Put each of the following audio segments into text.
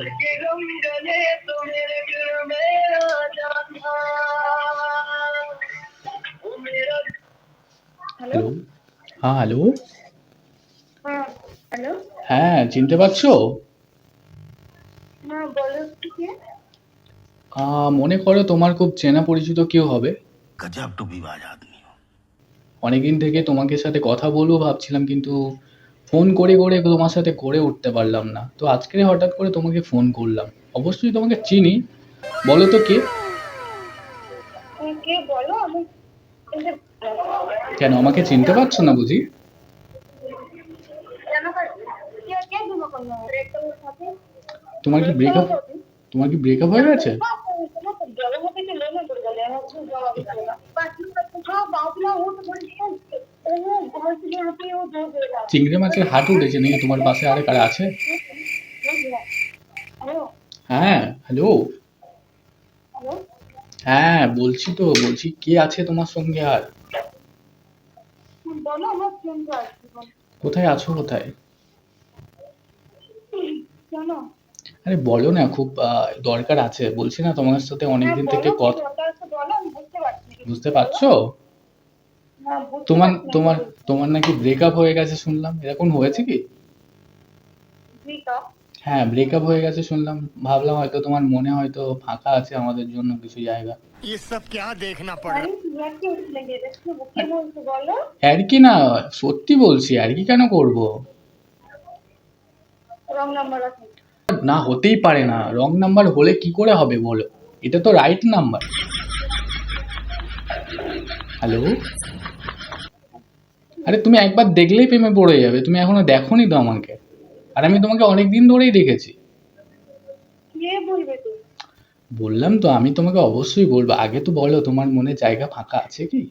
Hello. Hello. হ্যাঁ, hello. হ্যাঁ, hello. হ্যাঁ, চিনতে পারছো? না, বলো একটু কে? মনে করো তোমার খুব চেনা পরিচিত কেউ হবে। गजब टूबीबाज आदमी हो। অনেকদিন থেকে তোমাকে সাথে কথা বলবো ভাবছিলাম, কিন্তু ফোন করে করে তোমার সাথে করে উঠতে পারলাম না। তো আজকে হঠাৎ করে তোমাকে ফোন করলাম। অবশ্যই তোমাকে চিনি। বলো তো কে? তুমি কে বলো? আমি এই যে কেন আমাকে চিনতে পারছো না বুঝি? কেন পারছি? কে কে জমা করলো? রেড কালার সাথে তোমার কি রেড কালার ব্রেকআপ সাথে তোমার কি ব্রেকআপ হয়ে গেছে? তোমার তো জলের মধ্যে কি লেনে পড়ে গেলে আমার খুব জমা দিতে না বাকি সব বাবলা ও তো বলি ও ঘর থেকে হাঁটে ও দৌড় দিয়ে যাও। চিংড়ি মাছের হাট উঠেছে নাকি তোমার পাশে? আরে কারা আছে? হ্যালো। হ্যাঁ, হ্যালো। হ্যালো। হ্যাঁ, বলছি কে আছে তোমার সঙ্গে আর? বলো আমার ফ্রেন্ড আসছে। কোথায় আছো কোথায়? কেন? আরে বলো না, খুব দরকার আছে। বলছি না তোমার সাথে হ্যাঁ অনেকদিন থেকে বলো, কি দরকার আছে বলো, আমি বুঝতে পারছি না কিছু, বুঝতে বলো। পারছো? না, বুঝতে তোমার পারছি না কি তোমার বলছো। তোমার নাকি ব্রেকআপ হয়ে গেছে শুনলাম। এরকম হয়েছে কি? ব্রেকআপ? হ্যাঁ, ব্রেকআপ হয়ে গেছে শুনলাম। ভাবলাম হয়তো তোমার মনে হয়তো ফাঁকা আছে আমাদের জন্য কিছু জায়গা। ये सब क्या देखना पड़ रहा আরে তুমি আর কি লেগে যাচ্ছে, কি বলছো বলো। আর কি না, সত্যি বলছি, আর কি কেন করব? রং নাম্বার আছে। না, হতেই পারে না। রং নাম্বার হলে কি করে হবে বলো? এটা তো রাইট নাম্বার। হ্যালো। আরে তুমি একবার দেখলেই প্রেমে পড়ে যাবে। তুমি এখনো দেখোনি তো আমাকে। আর আমি তোমাকে অনেকদিন ধরেই দেখেছি। কে বলবে তুমি? বললাম তো, আমি তোমাকে অবশ্যই বলবো। আগে তো বলো তোমার মনে জায়গা ফাঁকা আছে কি?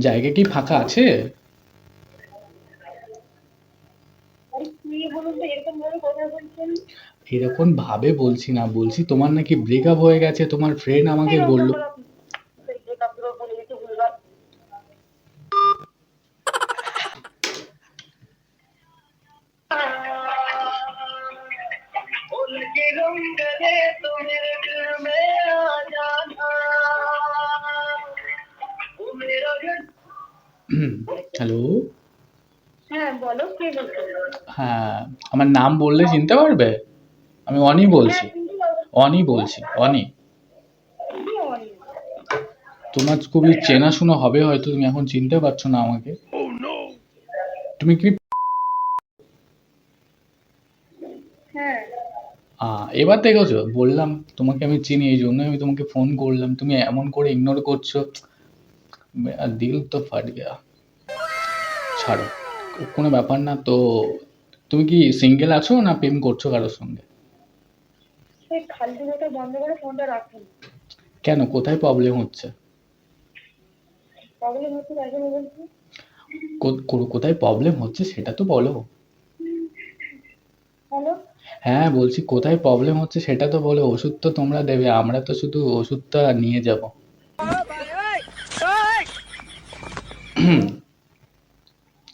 জায়গা কি ফাঁকা আছে? আরে কি বলুন তো, এরকম ভাবে কথা বলছেন। এরকম ভাবে বলছি না, বলছি তোমার নাকি ব্রেকআপ হয়ে গেছে, তোমার ফ্রেন্ড আমাকে এই রং বললো। নাম্বার আছে। ব্রেকআপ পুরো বলে দিতে ভুলবার। হ্যালো। হ্যাঁ বলো, কে বলছো? হ্যাঁ, আমার নাম বললে চিনতে পারবে? আমি অনি হ্যাঁ বলছি। কিন্তু বলো। অনি হ্যাঁ, বলছি, অনি। কি অনি? তোমার খুবই চেনাশোনা হবে হয়তো, তুমি এখন চিনতে পারছো না আমাকে। তুমি কি হ্যাঁ। এবার দেখেছো? বললাম তোমাকে আমি চিনি, এই জন্য আমি তোমাকে ফোন করলাম। তুমি এমন করে ইগনোর করছো। মেরা দিল তো ফাট গয়া। ছাড়ো, কোনো ব্যাপার না তো। তুমি কি সিঙ্গেল আছো না প্রেম করছো কারোর সঙ্গে? সেই ফালতু কথা বন্ধ করে ফোনটা রাখুন। কেন, কোথায় প্রবলেম হচ্ছে? প্রবলেম হচ্ছে তাই জন্য বলছি। কোথায় প্রবলেম হচ্ছে সেটা তো বলো। হ্যালো। হ্যাঁ, বলছি কোথায় প্রবলেম হচ্ছে সেটা তো বলো। ওষুধ তো তোমরা দেবে, আমরা তো শুধু ওষুধটা নিয়ে যাব।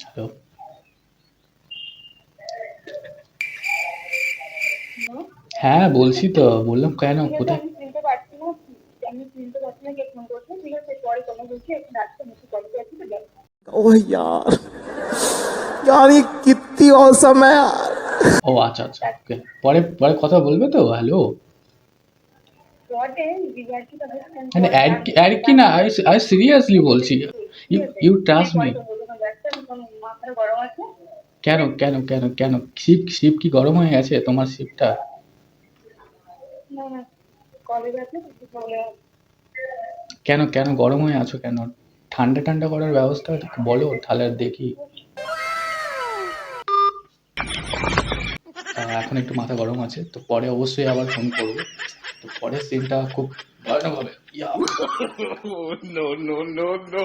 হ্যালো। হ্যালো। হ্যাঁ, বলছি তো। বললাম কেন, ঠিক আছে, কোথায়? আমি চিনতে পারছি না। আমি চিনতে পারছি না কে ফোন করছে। ঠিক আছে, পরে কথা বলছি, এখন রাখতে মুখে কলেজে আছি তো যাই। ओह यार यार ये कितनी औसम है यार। ও আচ্ছা আচ্ছা, ওকে। পরে পরে কথা বলবে তো। হ্যালো। পরে বিজারটি তাদের ফোন মানে পরে আর কি না, আই সিরিয়াসলি বলছি। ঠিক ইউ আছে। ইউ তুমি ট্রাস্ট মি। পরে তো বলবো না, ব্যস্ত আমি, কোনো মাথাটা গরম আছে। কেন শিপ কি গরম হয়ে গেছে তোমার শিপটা? না না, কলেজে আছে তো প্রবলেম। কেন গরম হয়ে আছো কেন? ঠান্ডা ঠান্ডা করার ব্যবস্থা বলো তাহলে দেখি। এখন একটু মাথা গরম আছে তো, পরে অবশ্যই আবার ফোন করবো। তো পরের সিনটা খুব ভয়ানক হবে। Yeah. No no no no